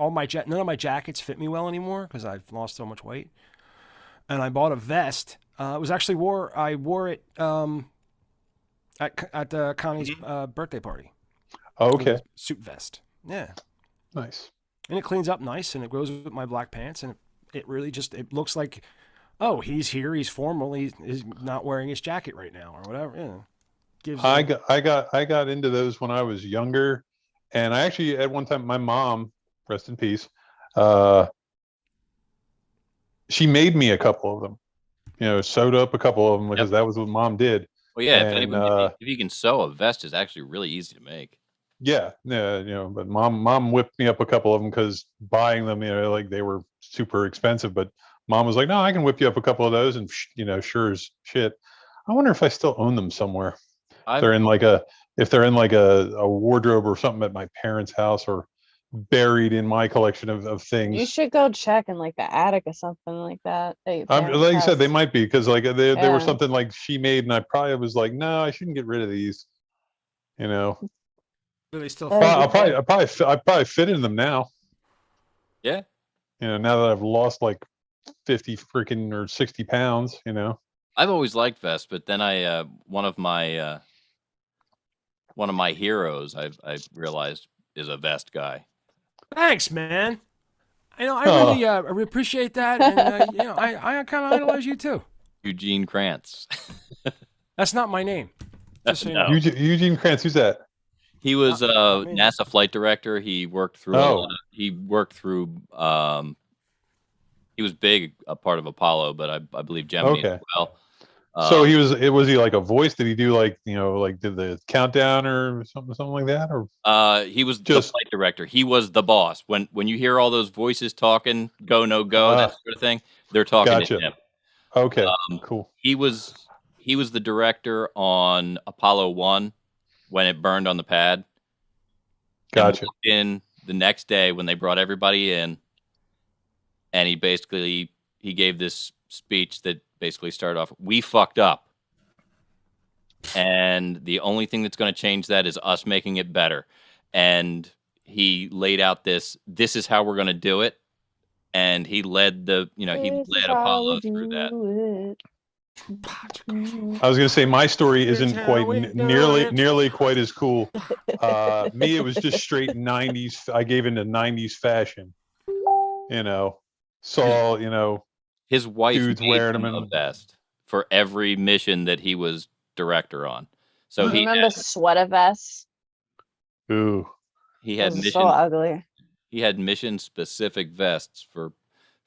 none of my jackets fit me well anymore because I've lost so much weight. And I bought a vest. It was actually I wore it at Connie's birthday party. Oh, It was okay. a suit vest. Yeah. Nice. And it cleans up nice and it goes with my black pants and it really just it looks like, oh, he's here, he's formal, he's not wearing his jacket right now or whatever. Yeah. Gives I got into those when I was younger, and I actually at one time my mom, rest in peace, uh, she made me a couple of them. Sewed up a couple of them because Yep. that was what mom did. Well, yeah. And If you can sew, a vest is actually really easy to make. yeah, but mom whipped me up a couple of them because buying them, like they were super expensive. But mom was like, "No, I can whip you up a couple of those," and sure as shit. I wonder if I still own them somewhere. If they're in like a wardrobe or something at my parents' house or buried in my collection of things. You should go check in like the attic or something like that. Like you said, they might be because like they were Yeah. something like she made, and I probably was like, no, I shouldn't get rid of these. Do they still Well, fit? I probably fit in them now. Yeah. Now that I've lost like 50 freaking or 60 pounds. I've always liked vests, but then I one of my heroes I've realized is a vest guy. Thanks, man. I really appreciate that, and I kind of idolize you too. Eugene Krantz. That's not my name. Just so you know. No. Eugene Krantz, who's that? He was not me. NASA flight director. He worked through. He was big a part of Apollo, but I believe Gemini as well. So was he like a voice? Did he do like did the countdown or something like that? Or he was the flight director. He was the boss. When you hear all those voices talking, go, no go, that sort of thing, they're talking to him. Okay, cool. He was the director on Apollo 1 when it burned on the pad. Gotcha. In the next day when they brought everybody in, and he gave this speech that basically started off, "We fucked up, and the only thing that's going to change that is us making it better." And he laid out this is how we're going to do it, and he led Apollo through that. I was going to say my story isn't quite nearly quite as cool. Me, it was just straight 90s. I gave into 90s fashion. Saw his wife dudes made wearing him them a vest for every mission that he was director on. So you remember sweater vests? Ooh, he had so ugly. He had mission specific vests for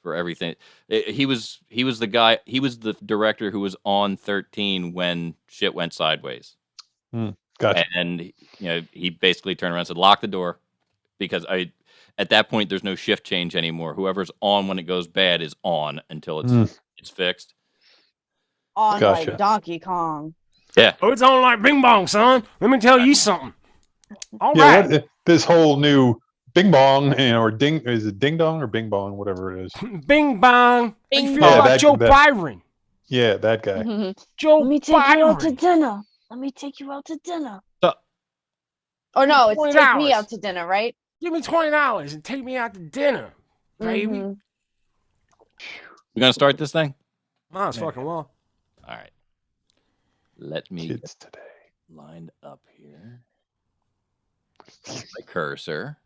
everything. He was the guy. He was the director who was on 13 when shit went sideways. Gotcha. And he basically turned around and said, "Lock the door," because at that point there's no shift change anymore. Whoever's on when it goes bad is on until it's fixed. On like Donkey Kong. Yeah. Oh, it's on like Bing Bong, son. Let me tell you something. All right. right. This whole new Bing Bong, or is it Ding Dong or Bing Bong, whatever it is. Bing Bong. Bing you feel about Joe Byron? Yeah, that guy. Joe Let me take Byron. you out to dinner. Let me take you out to dinner. Or no, it's $20. take me out to dinner, right? Give me $20 and take me out to dinner, baby. You gonna start this thing? Oh, it's fucking well. All right. Let me Kids today lined up here. My cursor.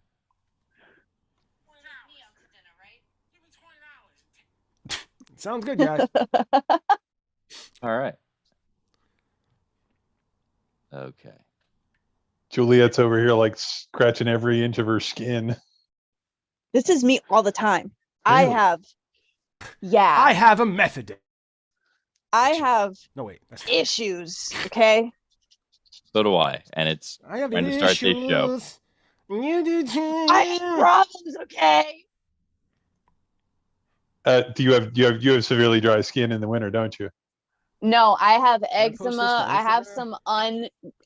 Sounds good, guys. All right. Okay. Juliet's over here like scratching every inch of her skin. This is me all the time. Really? I have a method. I have that's issues, okay? So do I. And it's I have trying to start this show. You do too. I have problems, okay? You have severely dry skin in the winter, don't you? No, I have I post this eczema. to I have Instagram? some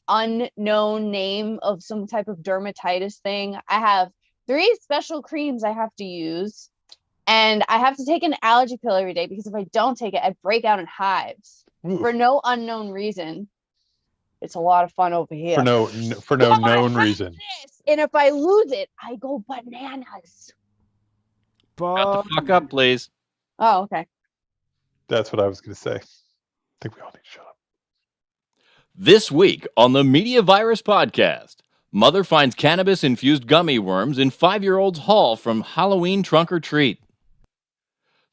unknown name of some type of dermatitis thing. I have 3 special creams I have to use. And I have to take an allergy pill every day because if I don't take it, I break out in hives. Ooh. For no unknown reason. It's a lot of fun over here. For no known reason. And if I lose it, I go bananas. Shut the fuck up, please. Oh, okay. That's what I was going to say. I think we all need to shut up. This week on the Media Virus Podcast, mother finds cannabis-infused gummy worms in 5-year-old's haul from Halloween trunk or treat.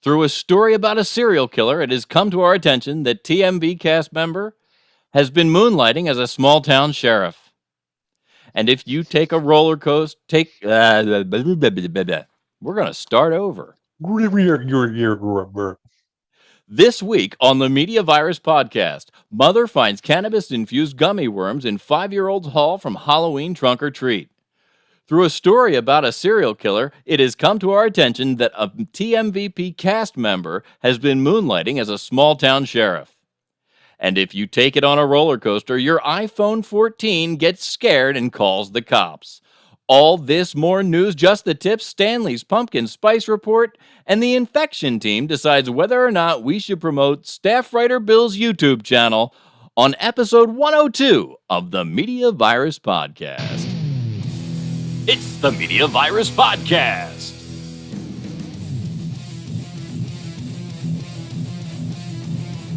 Through a story about a serial killer, it has come to our attention that TMV cast member has been moonlighting as a small-town sheriff. And if you take a roller coaster, we're going to start over. This week on the Media Virus Podcast, mother finds cannabis-infused gummy worms in 5-year-old's haul from Halloween trunk or treat. Through a story about a serial killer, it has come to our attention that a TMVP cast member has been moonlighting as a small-town sheriff. And if you take it on a roller coaster, your iPhone 14 gets scared and calls the cops. All this, more news, just the tips, Stanley's Pumpkin Spice Report, and the infection team decides whether or not we should promote Staff Writer Bill's YouTube channel on episode 102 of the Media Virus Podcast. It's the Media Virus Podcast.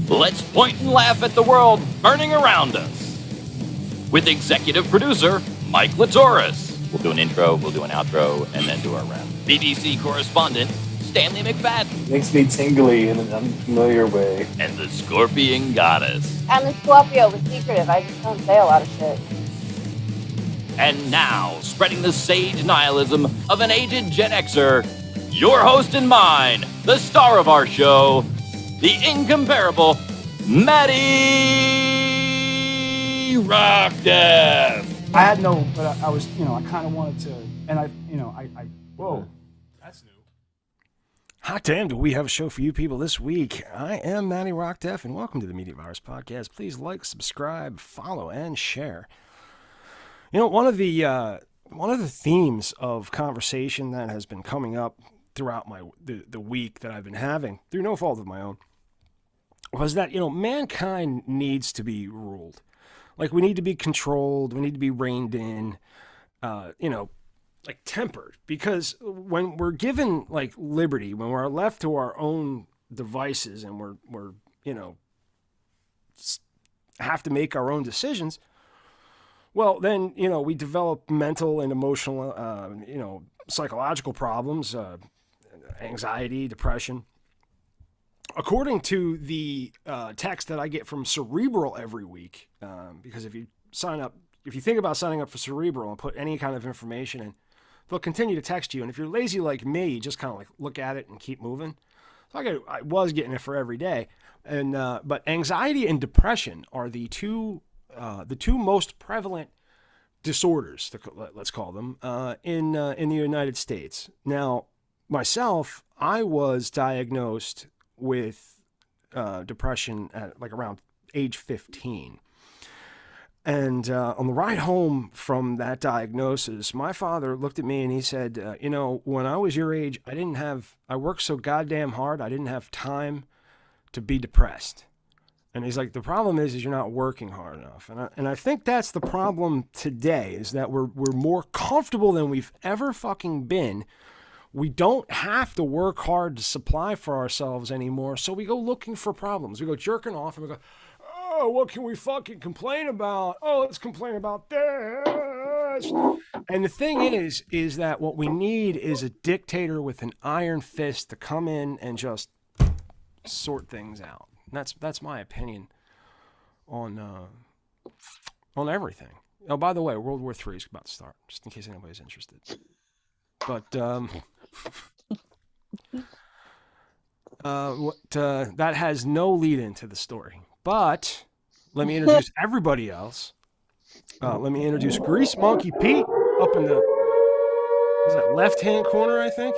Let's point and laugh at the world burning around us. With executive producer Mike Latoris. We'll do an intro, we'll do an outro, and then do our wrap. BBC correspondent Stanley McFadden. Makes me tingly in an unfamiliar way. And the Scorpion Goddess. I'm a Scorpio with secretive. I just don't say a lot of shit. And now, spreading the sage nihilism of an aged Gen Xer, your host and mine, the star of our show, the incomparable Maddie Rockdeath. I had no, but I was, I kind of wanted to, and whoa. That's new. Hot damn, do we have a show for you people this week. I am Matty Rockdeath, and welcome to the Media Virus Podcast. Please like, subscribe, follow, and share. One of the themes of conversation that has been coming up throughout the week that I've been having, through no fault of my own, was that, mankind needs to be ruled. Like, we need to be controlled, we need to be reined in, tempered. Because when we're given, liberty, when we're left to our own devices and we're have to make our own decisions, well, then, we develop mental and emotional, psychological problems, anxiety, depression. According to the text that I get from Cerebral every week, because if you think about signing up for Cerebral and put any kind of information in, they'll continue to text you. And if you're lazy like me, you just kind of look at it and keep moving. So I was getting it for every day. And but anxiety and depression are the two most prevalent disorders, let's call them, in the United States. Now, myself, I was diagnosed with depression at around age 15. And on the ride home from that diagnosis, my father looked at me and he said, when I was your age, I worked so goddamn hard, I didn't have time to be depressed. And he's like, the problem is you're not working hard enough. And I think that's the problem today, is that we're more comfortable than we've ever fucking been. We don't have to work hard to supply for ourselves anymore, so we go looking for problems. We go jerking off and we go, oh, what can we fucking complain about? Oh, let's complain about this. And the thing is that what we need is a dictator with an iron fist to come in and just sort things out. And that's my opinion on everything. Oh, by the way, World War III is about to start, just in case anybody's interested. But that has no lead into the story. But let me introduce everybody else. Let me introduce Grease Monkey Pete up in the left-hand corner, I think.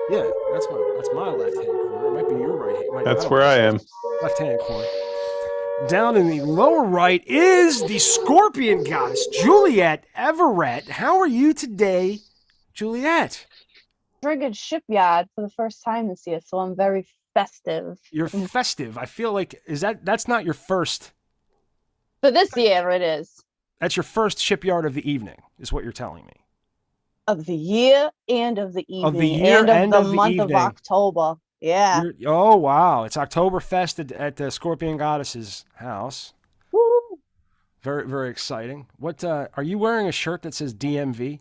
Yeah, that's my left-hand corner. It might be your right hand. That's where I am. Left-hand corner. Down in the lower right is the Scorpion Goddess, Juliet Everett. How are you today, Juliet? Friggin' shipyard for the first time this year, so I'm very festive. You're festive. I feel like that's not your first. For this year, it is. That's your first shipyard of the evening, is what you're telling me. of the year and of the evening Of the year and of of the the month of evening. October. Yeah. Oh, wow. It's Oktoberfest at the Scorpion Goddess's house. Woo. Very, very exciting. What are you wearing a shirt that says DMV?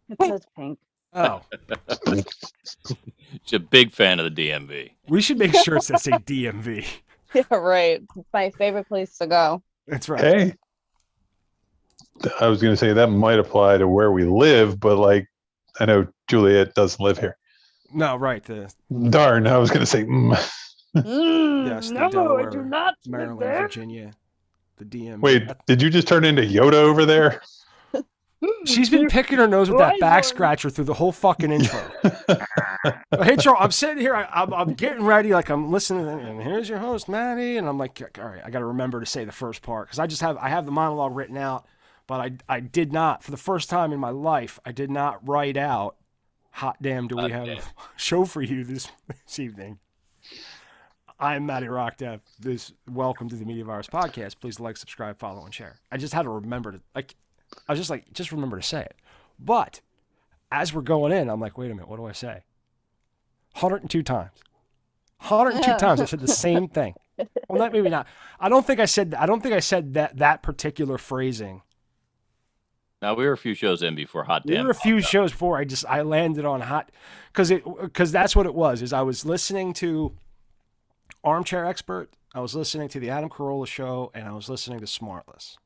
It says pink. Oh, She's a big fan of the DMV. we should make shirts that say DMV. Yeah, right. It's my favorite place to go. That's right. Hey, I was going to say that might apply to where we live, but like, I know Juliet doesn't live here. No, right. Darn, I was going to say, Yes, the no, Delaware, I do not live Maryland, there. Virginia, the DMV. wait, did you just turn into Yoda over there? She's been picking her nose with that Right back on. scratcher through the whole fucking intro. Hey, Charles, I'm sitting here. I'm getting ready. Like I'm listening. And here's your host, Maddie. And I'm like, all right, I got to remember to say the first part because I have the monologue written out, but I did not, for the first time in my life, I did not write out, hot damn, do we have a show for you this evening. I'm Matty Rockdev. Welcome to the Media Virus Podcast. Please like, subscribe, follow, and share. I just had to remember to I was just like, just remember to say it. But as we're going in, I'm like, wait a minute, what do I say? 102 times. 102 times I said the same thing. Well, not maybe not. I don't think I said that particular phrasing. Now we were a few shows in before Hot Damn. There were a few shows before I landed on hot because that's what it was. Is I was listening to Armchair Expert, I was listening to the Adam Carolla Show, and I was listening to Smartless.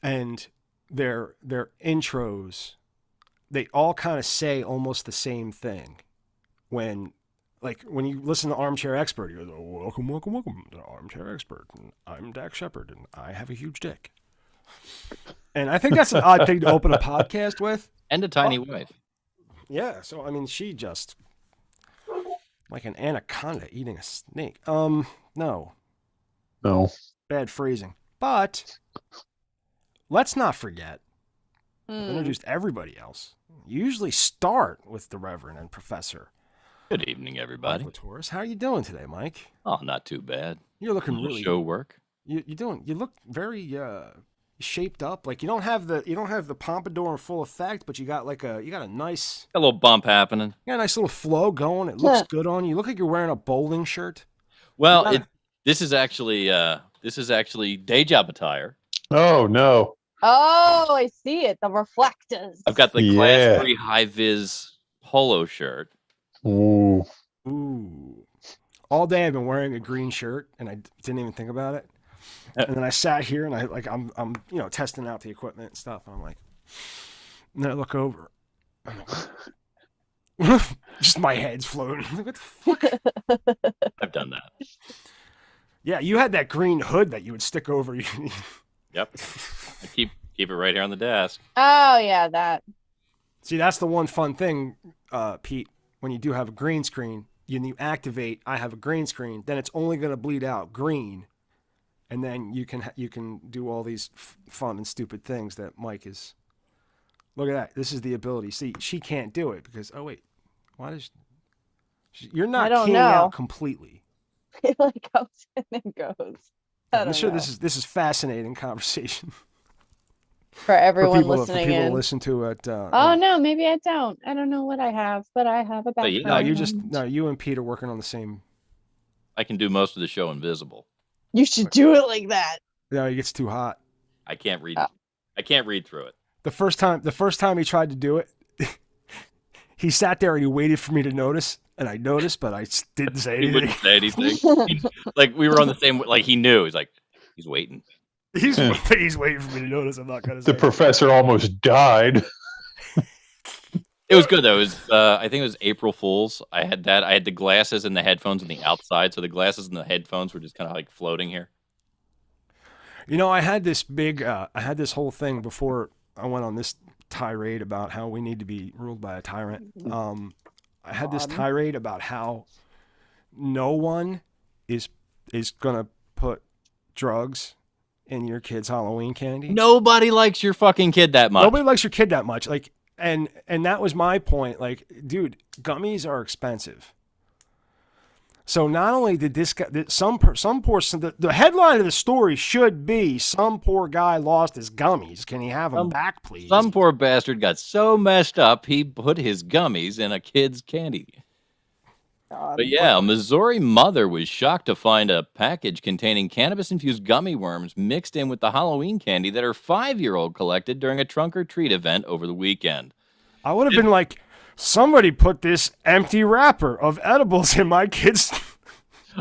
And their intros, they all kind of say almost the same thing. When you listen to Armchair Expert, you go, welcome to Armchair Expert. And I'm Dak Shepard, and I have a huge dick. And I think that's an odd thing to open a podcast with. And a tiny wife. Yeah, so I mean, she just like an anaconda eating a snake. No, bad phrasing. But let's not forget, I've introduced everybody else. You usually start with the Reverend and Professor. Good evening, everybody. Taurus. How are you doing today, Mike? Oh, not too bad. You're looking Little really show work. You look very shaped up. Like you don't have the pompadour in full effect, but you got a nice A little bump happening. a nice little flow going. It looks good on you. You look like you're wearing a bowling shirt. Well, this is actually day job attire. Oh, no. Oh, I see it. The reflectors. I've got the Class 3 high vis polo shirt. Ooh. All day I've been wearing a green shirt, and I didn't even think about it. And then I sat here, and I'm testing out the equipment and stuff. And I'm like, and then I look over. I'm like, just my head's floating. What the fuck? I've done that. Yeah, you had that green hood that you would stick over you. Yep. I keep it right here on the desk. Oh yeah, that. See, that's the one fun thing, Pete. When you do have a green screen, you activate. I have a green screen. Then it's only going to bleed out green, and then you can do all these fun and stupid things that Mike is. Look at that. This is the ability. See, she can't do it because why does you're not keying out completely. It like comes and goes. I'm sure this is fascinating conversation. For everyone for listening people in. to listen to it. Oh no, maybe I don't. I don't know what I have, but I have a background. You and Pete are working on the same. I can do most of the show invisible. You should do it like that. No, it gets too hot. I can't read. I can't read through it. The first time he tried to do it, he sat there and he waited for me to notice, and I noticed, but I didn't say anything. He wouldn't say anything. Like we were on the same. Like he knew. He's like, he's waiting. He's waiting for me to notice. I'm not gonna say. The professor almost died. It was good though. It was I think it was April Fool's. I had that. I had the glasses and the headphones on the outside, so the glasses and the headphones were just kind of like floating here. I had this whole thing before I went on this tirade about how we need to be ruled by a tyrant. I had this tirade about how no one is gonna put drugs in your kid's Halloween candy. Nobody likes your fucking kid that much. Nobody likes your kid that much. Like, and that was my point. Like, dude, gummies are expensive. So not only did this guy, some poor, the headline of the story should be some poor guy lost his gummies. Can he have them back, please? Some poor bastard got so messed up he put his gummies in a kid's candy. But yeah, a Missouri mother was shocked to find a package containing cannabis-infused gummy worms mixed in with the Halloween candy that her 5-year-old collected during a trunk-or-treat event over the weekend. I would have been like, somebody put this empty wrapper of edibles in my kid's.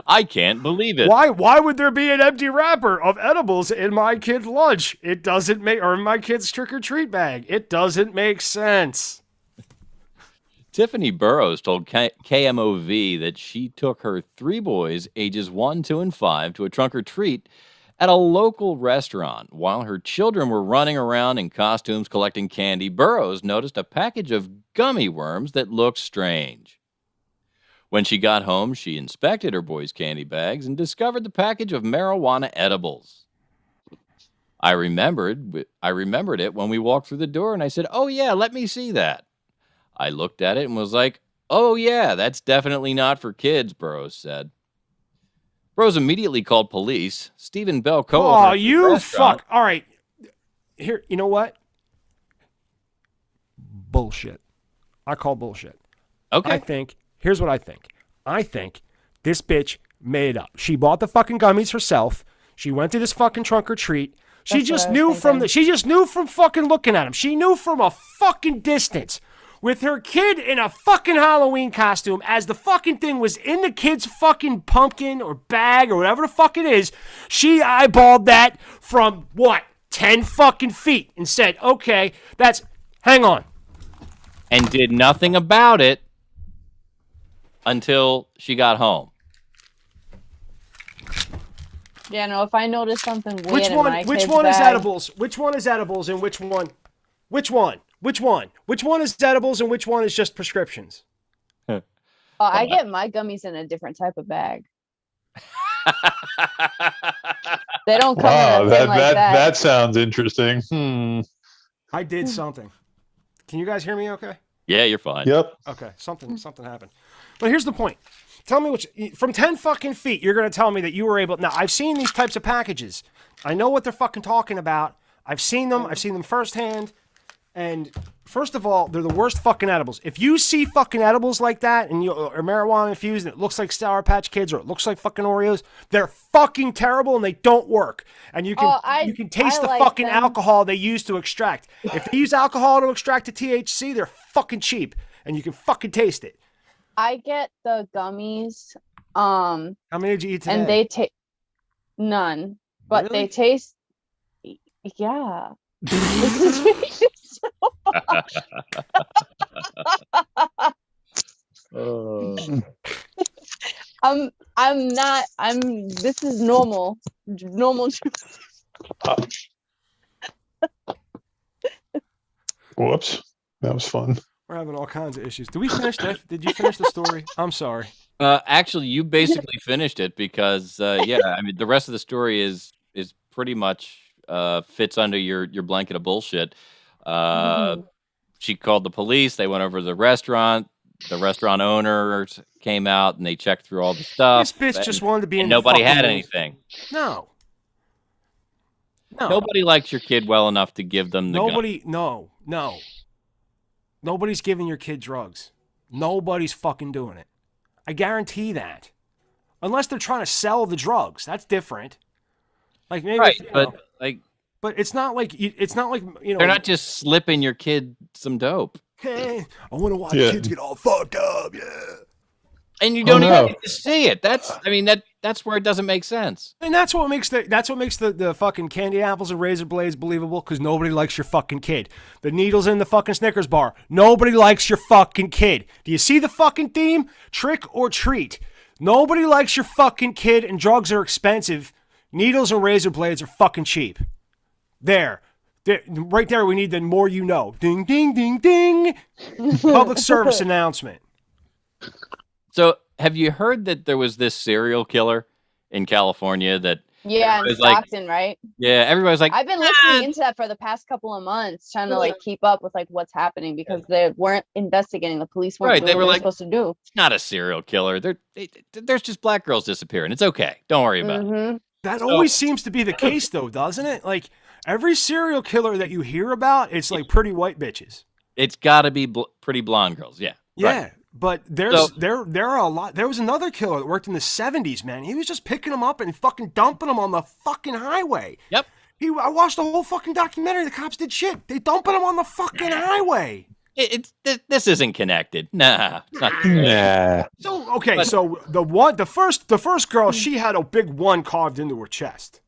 I can't believe it. Why would there be an empty wrapper of edibles in my kid's lunch? It doesn't make, or in my kid's trick-or-treat bag. It doesn't make sense. Tiffany Burrows told KMOV that she took her 3 boys, ages 1, 2, and 5, to a trunk-or-treat at a local restaurant. While her children were running around in costumes collecting candy, Burrows noticed a package of gummy worms that looked strange. When she got home, she inspected her boys' candy bags and discovered the package of marijuana edibles. I remembered it when we walked through the door, and I said, "Oh yeah, let me see that." I looked at it and was like, "Oh yeah, that's definitely not for kids," Burrows said. Burrows immediately called police. Stephen Bell Oh, you fuck. All right. Here, you know what? Bullshit. I call bullshit. Okay. Here's what I think. I think this bitch made it up. She bought the fucking gummies herself. She went to this fucking trunk or treat. She just knew from fucking looking at him. She knew from a fucking distance. With her kid in a fucking Halloween costume, as the fucking thing was in the kid's fucking pumpkin or bag or whatever the fuck it is, she eyeballed that from, 10 fucking feet and said, okay, hang on. And did nothing about it until she got home. Yeah, no, if I notice something weird Which one is bag, edibles? Which one is edibles and which one? Which one? Which one is edibles and which one is just prescriptions? I get my gummies in a different type of bag. They don't come in a thing like that. That sounds interesting. I did something. Can you guys hear me okay? Yeah, you're fine. Yep. Okay, something happened. But here's the point. Tell me from 10 fucking feet, you're going to tell me that you were able. Now, I've seen these types of packages. I know what they're fucking talking about. I've seen them. I've seen them firsthand. And first of all, they're the worst fucking edibles. If you see fucking edibles like that and or marijuana infused and it looks like Sour Patch Kids or it looks like fucking Oreos, they're fucking terrible and they don't work. And you can taste the fucking alcohol they use to extract. If they use alcohol to extract the THC, they're fucking cheap and you can fucking taste it. I get the gummies. How many did you eat today? And they taste none, but Really? they taste. Yeah. This is this is normal juice. Whoops. That was fun. We're having all kinds of issues. Did we finish that? Did you finish the story? I'm sorry. Actually, you basically finished it because, I mean, the rest of the story is pretty much fits under your blanket of bullshit. She called the police. They went over to the restaurant. The restaurant owners came out and they checked through all the stuff. This bitch just wanted to be in. Nobody had anything. No. Nobody likes your kid well enough to give them the gun. No. Nobody's giving your kid drugs. Nobody's fucking doing it. I guarantee that. Unless they're trying to sell the drugs. That's different. Like maybe right, but it's not like they're not just slipping your kid some dope. Hey, I want to watch kids get all fucked up, yeah. And you don't even get to see it. That's where it doesn't make sense. And that's what makes the fucking candy apples and razor blades believable, because nobody likes your fucking kid. The needles in the fucking Snickers bar. Nobody likes your fucking kid. Do you see the fucking theme? Trick or treat. Nobody likes your fucking kid, and drugs are expensive. Needles and razor blades are fucking cheap. Right there, we need the more you know. Ding, ding, ding, ding. Public service announcement. So, have you heard that there was this serial killer in California that Yeah, in Everybody's like, Stockton, right? yeah, everybody's like, I've been looking into that for the past couple of months, trying to like keep up with like what's happening because they weren't investigating. The police weren't Right, doing they what were they were like- supposed to do. it's not a serial killer. There's just black girls disappearing. It's okay. Don't worry about it. Mm-hmm. That So- always seems to be the case, though, doesn't it? Like every serial killer that you hear about, it's like pretty white bitches. It's got to be pretty blonde girls. Yeah. Yeah, Right. but there are a lot. There was another killer that worked in the 70s, man. He was just picking them up and fucking dumping them on the fucking highway. Yep. I watched the whole fucking documentary. The cops did shit. They dumping them on the fucking highway. This isn't connected. Nah. It's not. Yeah. So okay, But- so the first girl, she had a big 1 carved into her chest.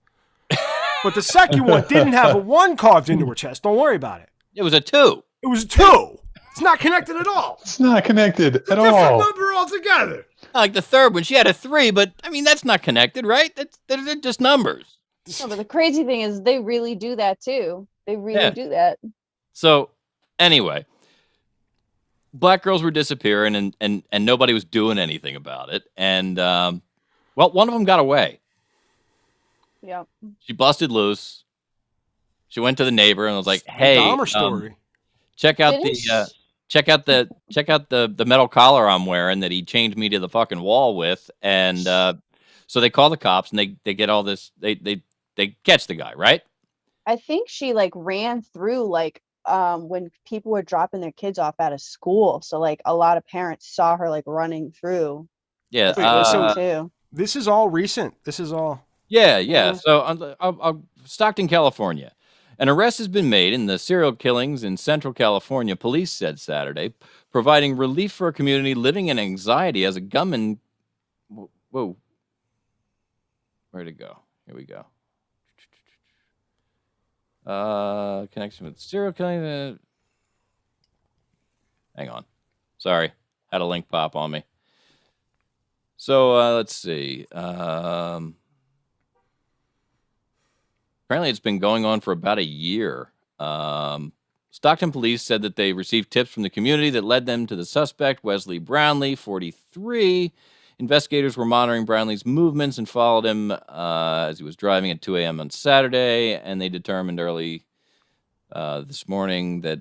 But the second one didn't have a 1 carved into her chest. Don't worry about it. It was a 2. It was 2. It's not connected at all. It's not connected at Different all. number altogether. Like the third one, she had a 3, but I mean that's not connected, right? They're just numbers. No, but the crazy thing is they really do that too. They really Yeah. do that. So anyway, black girls were disappearing and nobody was doing anything about it. And well, one of them got away. Yeah. She busted loose. She went to the neighbor and was like, "Hey, Dahmer story. check out Didn't the check out the metal collar I'm wearing that he chained me to the fucking wall with." And so they call the cops and they get all this. They catch the guy, right? I think she like ran through like when people were dropping their kids off out of school. So like a lot of parents saw her like running through. Yeah. Wait, so- too. This is all recent. This is all. Yeah. Mhm. So Stockton, California. An arrest has been made in the serial killings in Central California, police said Saturday, providing relief for a community living in anxiety as a gunman. Whoa. Where'd it go? Here we go. Connection with serial killing. Hang on. Sorry. Had a link pop on me. So let's see. Apparently, it's been going on for about a year. Stockton police said that they received tips from the community that led them to the suspect, Wesley Brownlee, 43. Investigators were monitoring Brownlee's movements and followed him as he was driving at 2 a.m. on Saturday, and they determined early this morning that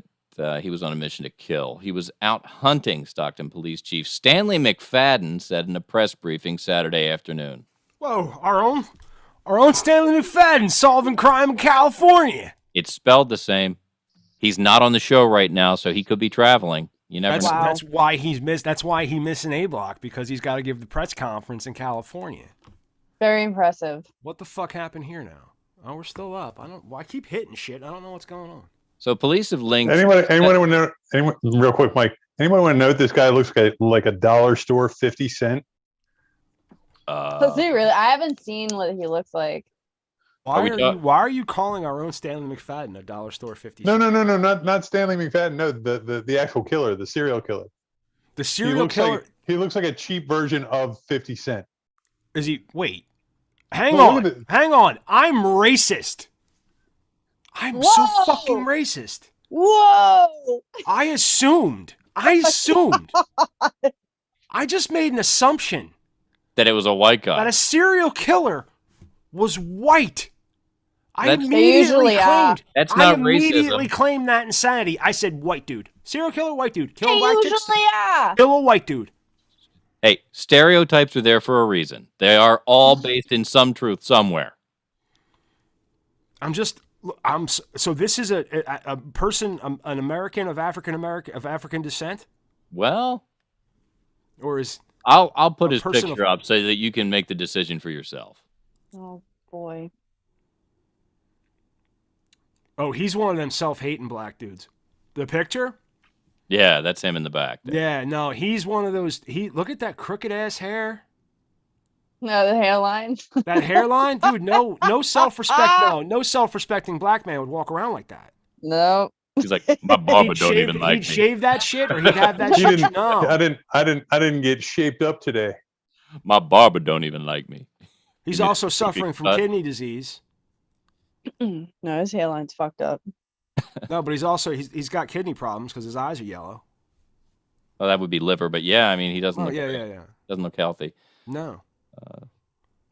he was on a mission to kill. He was out hunting, Stockton Police Chief Stanley McFadden said in a press briefing Saturday afternoon. Whoa, our own Stanley McFadden solving crime in California. It's spelled the same. He's not on the show right now, so he could be traveling. You never That's know. Wow. that's why he's missed. That's why he missed an A block because he's got to give the press conference in California. Very impressive. What the fuck happened here now? Oh, we're still up. I keep hitting shit. I don't know what's going on. So police have linked. Anyone would know? Anyone, real quick, Mike. Anyone want to know this guy looks like a dollar store 50 cent? Does he really? I haven't seen what he looks like. Why are you calling our own Stanley McFadden a dollar store 50? No, not Stanley McFadden. No, the actual killer, the serial killer. The serial killer He looks like a cheap version of 50 Cent. is he? Wait, hang Well, look on, at hang on. I'm racist. I'm so Whoa! fucking racist. Whoa! I assumed. I just made an assumption that it was a white guy. that a serial killer was white. I That's- They immediately usually are. claimed. That's I not immediately racism. claimed that insanity. I said white dude, serial killer, white dude, kill They a black chick, usually are. kill a white dude. Hey, stereotypes are there for a reason. They are all based in some truth somewhere. So this is a person, an American of African descent, Well, or is I'll put A his person picture up so that you can make the decision for yourself. Oh boy. he's one of them self-hating black dudes. The picture? Yeah, that's him in the back there. Yeah, no, he's one of those. Look at that crooked ass hair. No, the hairline. That hairline, dude. No self-respect. No self-respecting black man would walk around like that. No. He's like, my barber don't even like He'd me. shave that shit, or he'd have that He shit. didn't. No, I didn't get shaped up today. My barber don't even like me. he's He also did- suffering from cut. kidney disease. No, his hairline's fucked up. No, but he's got kidney problems because his eyes are yellow. Well, that would be liver, but yeah, I mean, he doesn't Oh look yeah, great. yeah, yeah. Doesn't look healthy. No, he So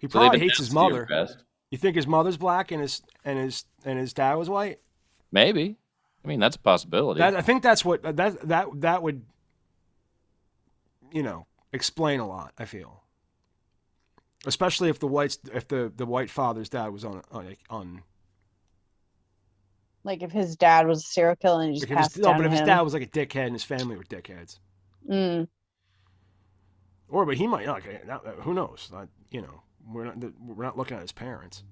they've probably hates his announced the mother. arrest. You think his mother's black and his dad was white? Maybe. I mean, that's a possibility. I think that's what that would, explain a lot. I feel, especially if the white father's dad was on. Like if his dad was a serial killer and he just passed it down but to if his him. dad was like a dickhead and his family were dickheads. Mm. But he might who knows? We're not looking at his parents.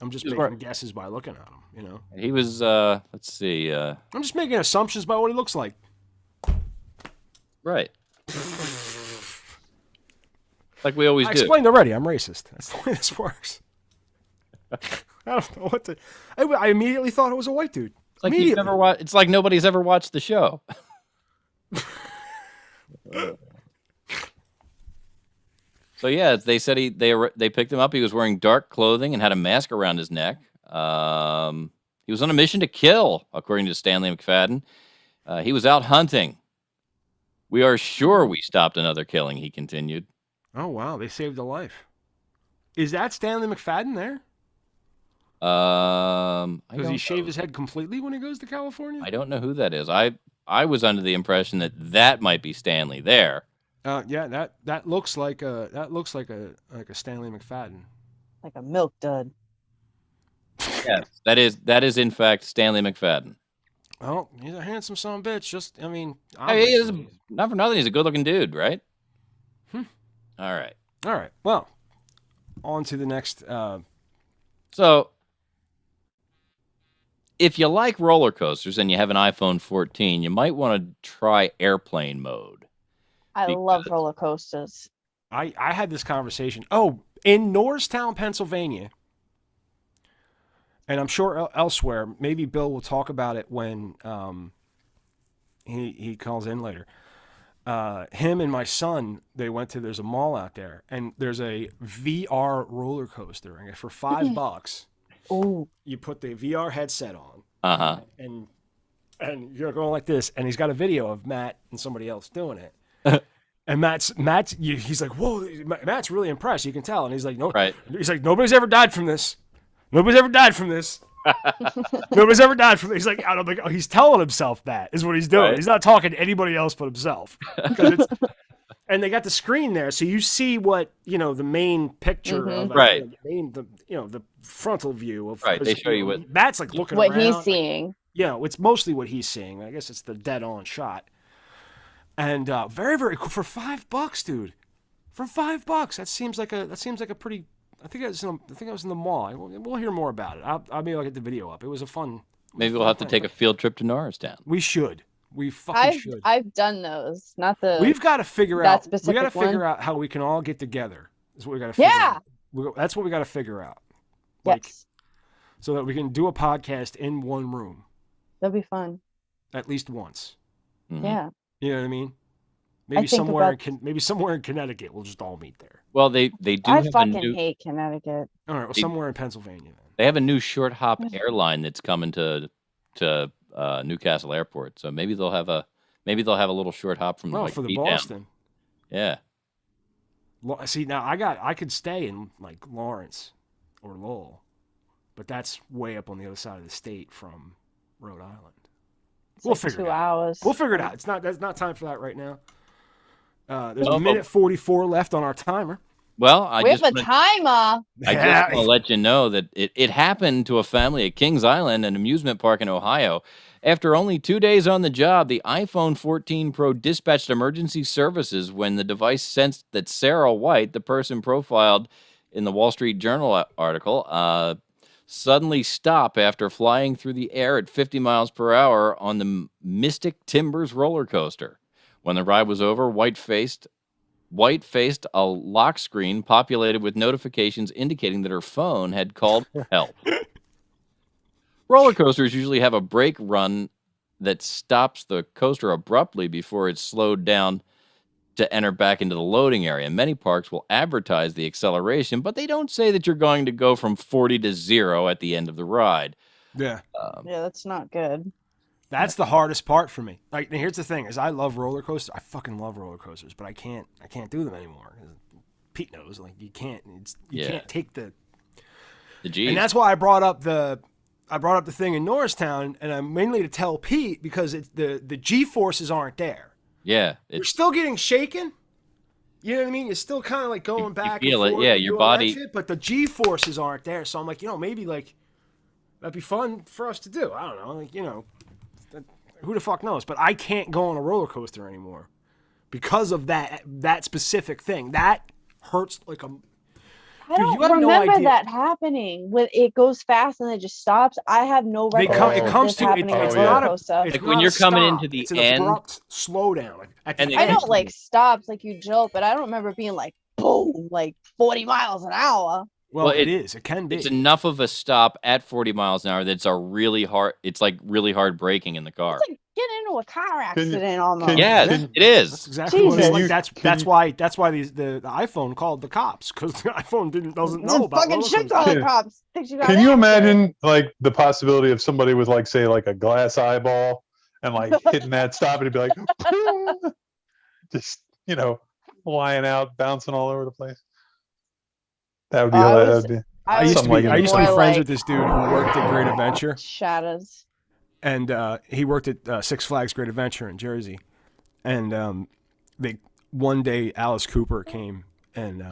I'm just making guesses by looking at him. He was. Let's see. I'm just making assumptions about what he looks like. Right. Like we always I do. explained already. I'm racist. That's the way this works. I don't know what to. I immediately thought it was a white dude. It's like you've never watched. It's like nobody's ever watched the show. So yeah, they said they picked him up. He was wearing dark clothing and had a mask around his neck. He was on a mission to kill, according to Stanley McFadden. He was out hunting. We are sure we stopped another killing, he continued. Oh wow, they saved a life. Is that Stanley McFadden there? Does he shave his head completely when he goes to California? I don't know who that is. I was under the impression that might be Stanley there. Yeah, that looks like a Stanley McFadden. Like a milk dud. Yes, that is in fact Stanley McFadden. Oh, he's a handsome son of a bitch. Hey, he is not for nothing. He's a good-looking dude, right? All right. All right. Well, on to the next. So, if you like roller coasters and you have an iPhone 14, you might want to try airplane mode. I love roller coasters. I had this conversation. Oh, in Norristown, Pennsylvania, and I'm sure elsewhere. Maybe Bill will talk about it when he calls in later. Him and my son, they went to. There's a mall out there, and there's a VR roller coaster. And for $5, you put the VR headset on, and you're going like this, and he's got a video of Matt and somebody else doing it. And he's like, whoa, Matt's really impressed. You can tell. And he's like, no, right. He's like, nobody's ever died from this. Nobody's ever died from this. Nobody's ever died from this. He's like, I'm like, he's telling himself that is what he's doing. Right. He's not talking to anybody else but himself. And they got the screen there, so you see what the main picture of right. The frontal view of right. They show you what Matt's like looking what around. He's seeing. Yeah, it's mostly what he's seeing. I guess it's the dead on shot. And very, very cool for $5, dude. For $5, that seems like a pretty. I think I was in the mall. We'll hear more about it. I'll get the video up. It was a fun. Maybe we'll have to take a field trip to Norristown. We should. We fucking should. I've done those. Not the. We've got to figure out. We got to figure out how we can all get together. Is what we got to figure out. That's what we got to figure out. Yes. So that we can do a podcast in one room. That'd be fun. At least once. Mm-hmm. Yeah. You know what I mean? Maybe somewhere in Connecticut, we'll just all meet there. Well, they do. I fucking hate Connecticut. All right, well, somewhere in Pennsylvania. Then. They have a new short hop airline that's coming to Newcastle Airport. So maybe they'll have a little short hop from for the Boston. Down. Yeah. See, now I could stay in like Lawrence or Lowell, but that's way up on the other side of the state from Rhode Island. We'll figure it out. 2 hours. We'll figure it out. That's not time for that right now. There's a minute 44 left on our timer. Well, we have a timer. I just want to let you know that it happened to a family at Kings Island, an amusement park in Ohio. After only 2 days on the job, the iPhone 14 Pro dispatched emergency services when the device sensed that Sarah White, the person profiled in the Wall Street Journal article, suddenly stopped after flying through the air at 50 miles per hour on the Mystic Timbers roller coaster. When the ride was over, White faced a lock screen populated with notifications indicating that her phone had called for help. Roller coasters usually have a brake run that stops the coaster abruptly before it's slowed down to enter back into the loading area. Many parks will advertise the acceleration, but they don't say that you're going to go from 40 to 0 at the end of the ride. Yeah. Yeah, that's not good. That's the hardest part for me. Like, here's the thing: is I love roller coasters. I fucking love roller coasters, but I can't do them anymore. Pete knows. Like, you can't take the. The G's. And that's why I brought up the thing in Norristown, and I'm mainly to tell Pete because it's the G forces aren't there. Yeah. You're still getting shaken. You know what I mean? You're still kind of like going back feel and it, forth. yeah, and your doing that body- shit, but the G forces aren't there. So I'm like, maybe like that'd be fun for us to do. I don't know, like who the fuck knows? But I can't go on a roller coaster anymore because of that specific thing. That hurts like a. I Dude, you don't have no remember idea. that happening. When it goes fast and it just stops. I have no They recollection come. It of comes this to. happening on It's a roller not a. coaster. It's Like when not you're a coming stop. into the it's an end- abrupt slowdown. Like at the And I end. know it like stops, like you joke, but I don't remember being like boom, like 40 miles an hour. Well, it it- is. It can be. It's enough of a stop at 40 miles an hour that it's a really hard. It's like really hard braking in the car. It's like getting into a car Can you- accident almost. Yes, Can- it is. That's exactly what it's Jesus. like. You- That's you- why the iPhone called the cops because the iPhone doesn't know This about fucking roller shit coasters. on the Yeah. cops. Thinks you got Can you accident. imagine like the possibility of somebody with like say like a glass eyeball and like hitting that stop and it'd be like "Boom," just flying out, bouncing all over the place. That would be I that was- would be I used to something be like I it. used to be More friends like- with this dude who worked at Great Adventure, Shadows. and he worked at Six Flags Great Adventure in Jersey, and one day Alice Cooper came and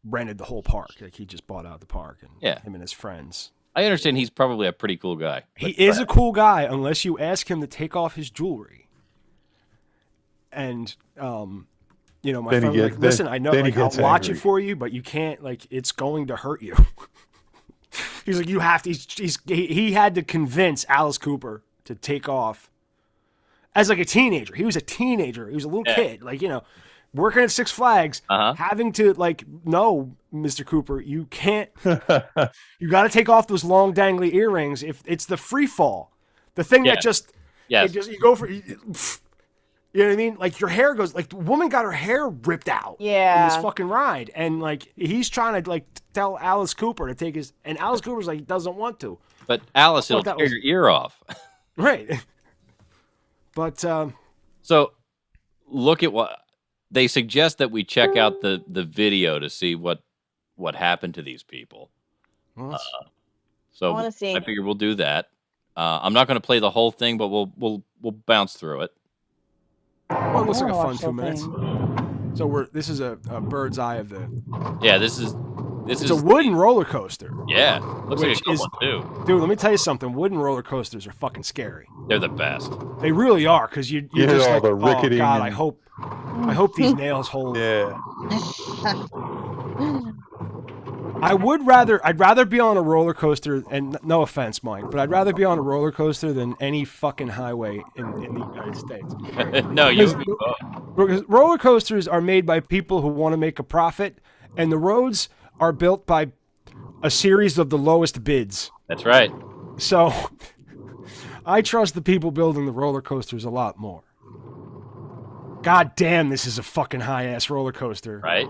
rented the whole park. Like he just bought out the park, and Yeah. him and his friends. I understand he's probably a pretty cool guy. He is a cool guy unless you ask him to take off his jewelry. And my Then he friend was gets- like, listen, I know, then he like, I'll gets watch angry. it for you, but you can't, like, it's going to hurt you. He's like, you have to. He had to convince Alice Cooper to take off as like a teenager. He was a teenager. He was a little Yeah. kid, like working at Six Flags, Uh-huh. having to like, no, Mr. Cooper, you can't. You got to take off those long dangly earrings. If it's the free fall, the thing Yeah. that just, Yes. you go for. You know what I mean? Like your hair goes. Like the woman got her hair ripped out. In Yeah. this fucking ride, and like he's trying to like tell Alice Cooper to take his, and Alice Cooper's like he doesn't want to. But Alice, thought it'll that tear was- your ear off. Right. But So look at what they suggest that we check out the video to see what happened to these people. well, that's- So I wanna see. I figure we'll do that. I'm not going to play the whole thing, but we'll bounce through it. well, it looks like a wanna fun watch 2 the minutes. So this is a bird's eye of the. Yeah, this is It's a wooden roller coaster, yeah. Looks like a which good is- one too. dude. Let me tell you something. Wooden roller coasters are fucking scary. They're the best. They really are, because you You hear just all like, the oh ricketing god, I and- hope these nails hold. Yeah. I'd rather be on a roller coaster, and no offense, Mike, but I'd rather be on a roller coaster than any fucking highway in the United States. No, you. Because roller coasters are made by people who want to make a profit, and the roads are built by a series of the lowest bids. That's right. So I trust the people building the roller coasters a lot more. God damn, this is a fucking high ass roller coaster. Right.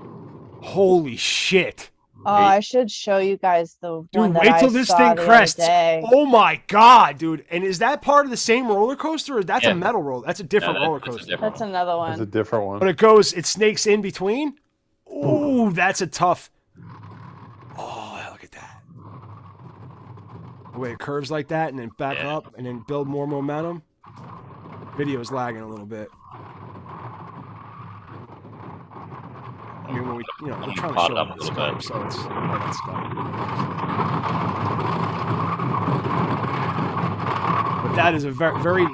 Holy shit. Oh, I should show you guys the one Dude, that wait till I this saw thing the other crests. day. Oh my god, dude. And is that part of the same roller coaster, or that's Yeah. a metal roller? That's a different roller that's a coaster. different That's another That's a one. different one. But it snakes in between. Ooh, that's a tough. Oh, look at that. The way it curves like that and then back Yeah. up and then build more momentum. Video's lagging a little bit. I mean, when we're trying to Pop show it up it on a little Skype, bit. so it's that's Skype. But that is a very, very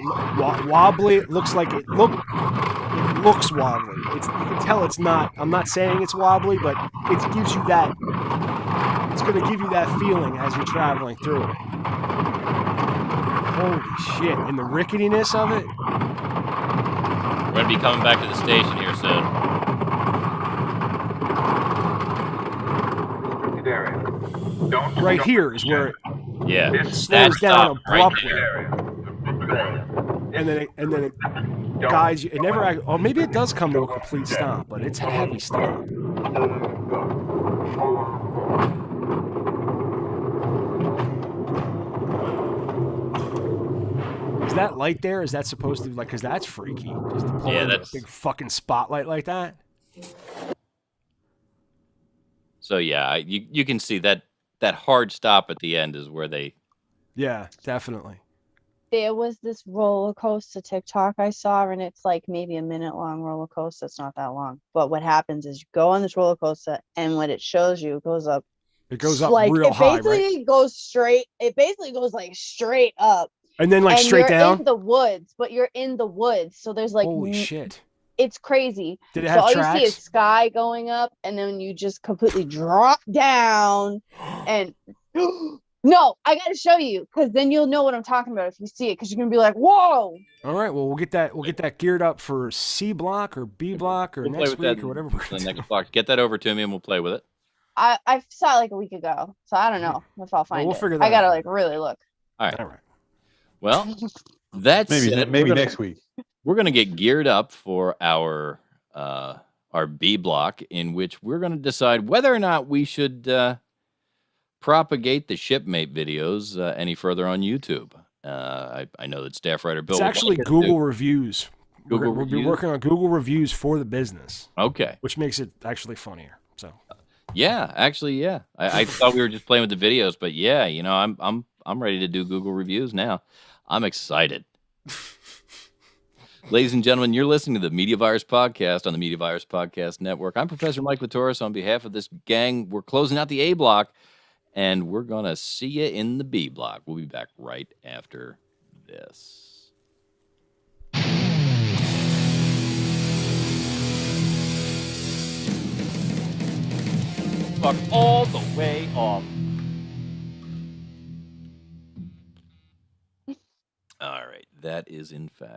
wobbly. It looks like it looks wobbly. You can tell it's not. I'm not saying it's wobbly, but it gives you that. It's going to give you that feeling as you're traveling through it. Holy shit! And the ricketiness of it. We're gonna be coming back to the station here soon. Right here is where it Yeah. slows That down stop right abruptly, there. and then it guides you. It never. Or maybe it does come to a complete stop, but it's a heavy stop. Is that light there? Is that supposed to because that's freaky? Just to pull Yeah, into a that's- big fucking spotlight like that. So yeah, you can see that that hard stop at the end is where they. Yeah, definitely. There was this roller coaster TikTok I saw, and it's like maybe a minute long roller coaster. It's not that long. But what happens is you go on this roller coaster, and what it shows you, it goes up. It goes up like, real it high, basically right? goes straight. It basically goes like straight up. And then like and straight you're down. in the woods, but you're in the woods. So there's like Holy shit. it's crazy. Did it So have all you see is tracks? sky going up, and then you just completely drop down. And no, I gotta show you, because then you'll know what I'm talking about if you see it, because you're gonna be like, whoa. All right, well, we'll get that geared up for C block or B block or We'll play next with week that or whatever. for the next block. Get that over to me, and we'll play with it. I saw it like a week ago, so I don't know if I'll find we'll it. figure that I gotta out. like really look. All right. All right. Well, that's Maybe it. maybe We're gonna- next week. We're going to get geared up for our B block, in which we're going to decide whether or not we should propagate the shipmate videos any further on YouTube. I know that staff writer Bill. It's would actually like us to- Google reviews. Google we'll be reviews? working on Google reviews for the business, Okay. which makes it actually funnier. So Yeah, actually, yeah. I thought we were just playing with the videos, but yeah, you know, I'm ready to do Google reviews now. I'm excited. Ladies and gentlemen, you're listening to the Media Virus Podcast on the Media Virus Podcast Network. I'm Professor Mike Latoris. On behalf of this gang, we're closing out the A block, and we're going to see you in the B block. We'll be back right after this. Fuck all the way off. All right, that is in fact.